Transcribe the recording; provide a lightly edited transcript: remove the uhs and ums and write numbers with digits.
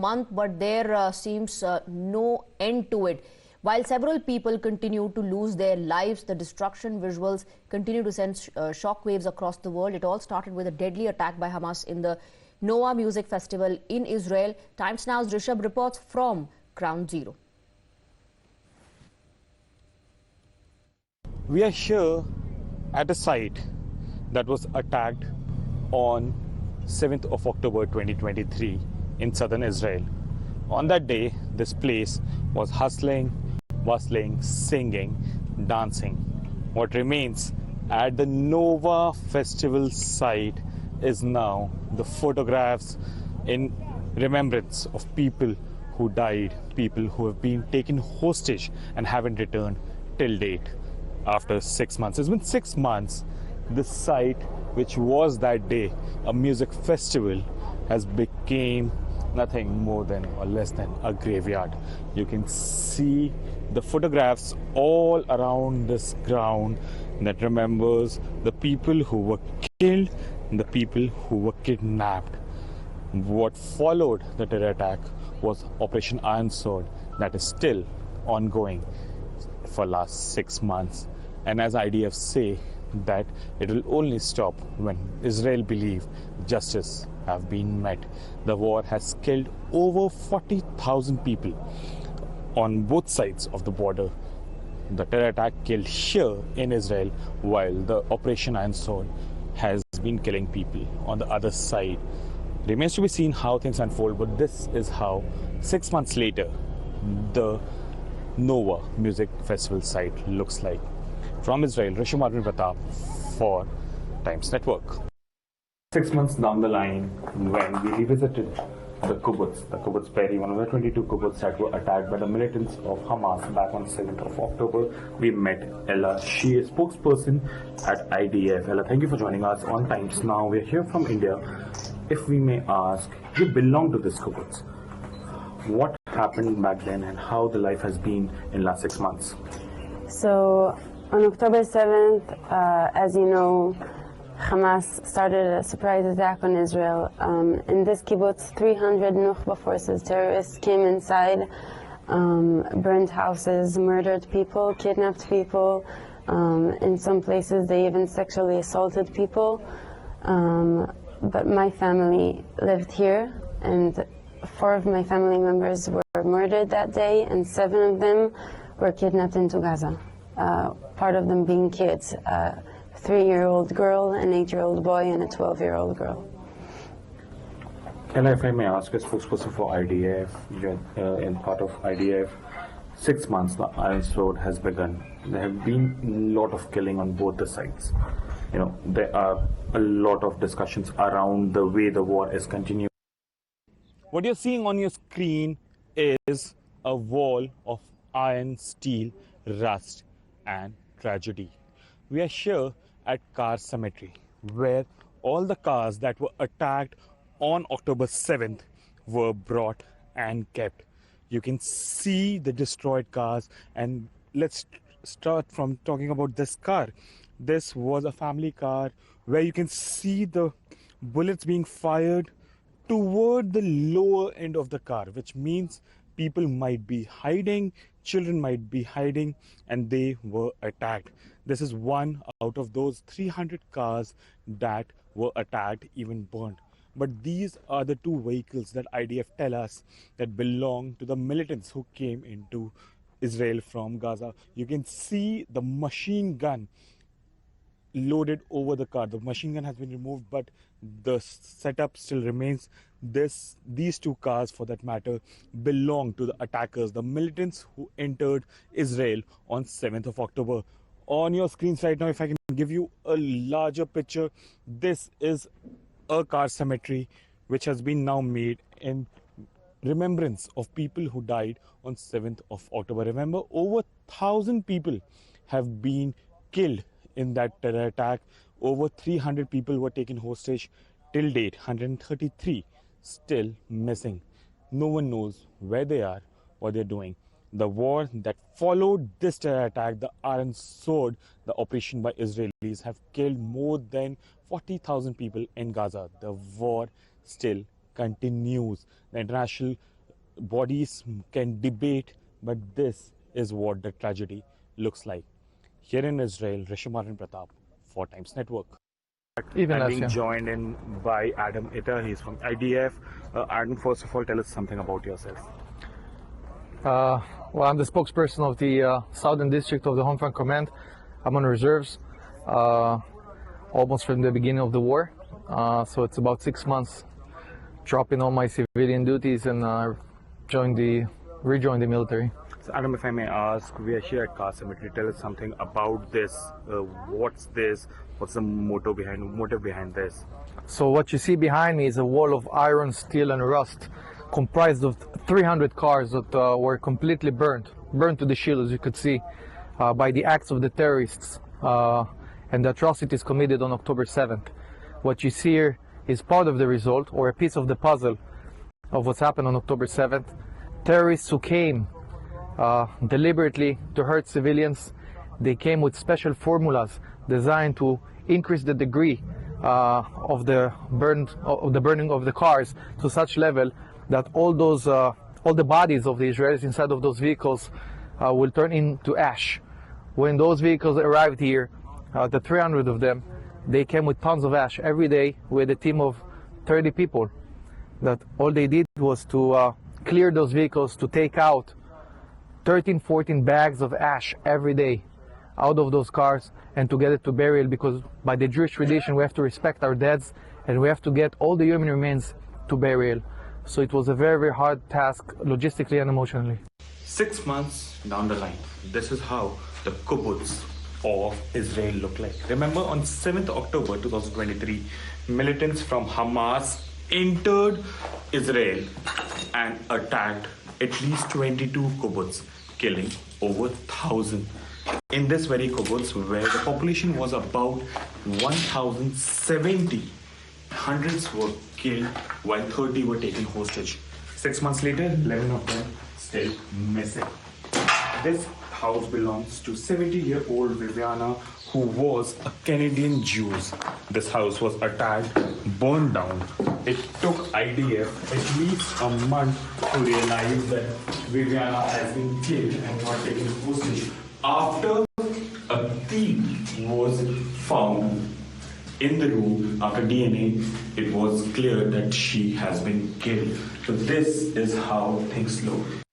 month, but there seems no end to it. While several people continue to lose their lives, the destruction visuals continue to send shockwaves across the world. It all started with a deadly attack by Hamas in the Noah Music Festival in Israel. Times Now's Rishabh reports from Ground Zero. We are here at a site that was attacked on 7th of October 2023 in southern Israel. On that day, this place was hustling, bustling, singing, dancing. What remains at the Nova Festival site is now the photographs in remembrance of people who died, people who have been taken hostage and haven't returned till date. After 6 months, it's been 6 months, this site, which was that day a music festival, has become nothing more than or less than a graveyard. You can see the photographs all around this ground that remembers the people who were killed and the people who were kidnapped. What followed the terror attack was Operation Iron Sword, that is still ongoing for last 6 months. And as IDF say that it will only stop when Israel believe justice have been met. The war has killed over 40,000 people on both sides of the border. The terror attack killed here in Israel, while the Operation Iron Sword has been killing people on the other side. Remains to be seen how things unfold, but this is how 6 months later the Nova Music Festival site looks like. From Israel, Rishabh for Times Network. 6 months down the line, when we revisited the kibbutz Peri, one of the 22 kibbutz that were attacked by the militants of Hamas back on 7th of October, we met Ella. She is spokesperson at IDF. Ella, thank you for joining us on Times Now. We're here from India. If we may ask, you belong to this kibbutz. What happened back then and how the life has been in last 6 months? So on October 7th, as you know, Hamas started a surprise attack on Israel. In this kibbutz, 300 Nukhba forces terrorists came inside, burned houses, murdered people, kidnapped people. In some places, they even sexually assaulted people. But my family lived here, and 4 of my family members were murdered that day, and 7 of them were kidnapped into Gaza. Part of them being kids, a 3-year-old girl, an 8-year-old boy, and a 12-year-old girl. Ella, if I may ask, as spokesperson for IDF, you're in part of IDF, 6 months the Iron Sword has begun. There have been a lot of killing on both the sides. You know, there are a lot of discussions around the way the war is continuing. What you're seeing on your screen is a wall of iron, steel, rust and tragedy. We are here at Car Cemetery, where all the cars that were attacked on October 7th were brought and kept. You can see the destroyed cars, and let's start from talking about this car. This was a family car where you can see the bullets being fired toward the lower end of the car, which means people might be hiding, children might be hiding, and they were attacked. This is one out of those 300 cars that were attacked, even burned. But these are the 2 vehicles that IDF tell us that belong to the militants who came into Israel from Gaza. You can see the machine gun loaded over the car. The machine gun has been removed, but the setup still remains. These 2 cars, for that matter, belong to the attackers, the militants who entered Israel on 7th of October. On your screens right now, if I can give you a larger picture, this is a car cemetery which has been now made in remembrance of people who died on 7th of October. Remember, over 1,000 people have been killed in that terror attack. Over 300 people were taken hostage. Till date, 133 still missing. No one knows where they are, what they're doing. The war that followed this terror attack, the Iron Sword, the operation by Israelis, have killed more than 40,000 people in Gaza. The war still continues. The international bodies can debate, but this is what the tragedy looks like. Here in Israel, Rishimar and Pratap, 4 Times Network. Even I'm less, being yeah. joined in by Adam Itter. He's from IDF. Adam, first of all, tell us something about yourself. Well, I'm the spokesperson of the Southern District of the Home Front Command. I'm on reserves almost from the beginning of the war. So it's about 6 months dropping all my civilian duties and rejoin the military. So, Adam, if I may ask, we are here at Car Cemetery. Tell us something about this. What's this? What's the motive behind this? So what you see behind me is a wall of iron, steel, and rust, comprised of 300 cars that were completely burned to the shield, as you could see, by the acts of the terrorists and the atrocities committed on October 7th. What you see here is part of the result, or a piece of the puzzle of what's happened on October 7th. Terrorists who came deliberately to hurt civilians, they came with special formulas designed to increase the degree of the burning of the cars to such level that all the bodies of the Israelis inside of those vehicles will turn into ash. When those vehicles arrived here, the 300 of them, they came with tons of ash every day with a team of 30 people. That all they did was to clear those vehicles, to take out 13-14 bags of ash every day out of those cars and to get it to burial, because by the Jewish tradition we have to respect our deads and we have to get all the human remains to burial. So it was a very, very hard task logistically and emotionally. 6 months down the line, this is how the kibbutz of Israel look like. Remember, on 7th October 2023, militants from Hamas entered Israel and attacked at least 22 kibbutz, killing over 1,000. In this very kibbutz, where the population was about 1,070, hundreds were killed while 30 were taken hostage. 6 months later, 11 of them still missing. This house belongs to 70-year-old Viviana, who was a Canadian Jew. This house was attacked, burned down. It took IDF at least a month to realize that Viviana has been killed and not taken hostage. After a thief was found in the room, after DNA, it was clear that she has been killed. So this is how things look.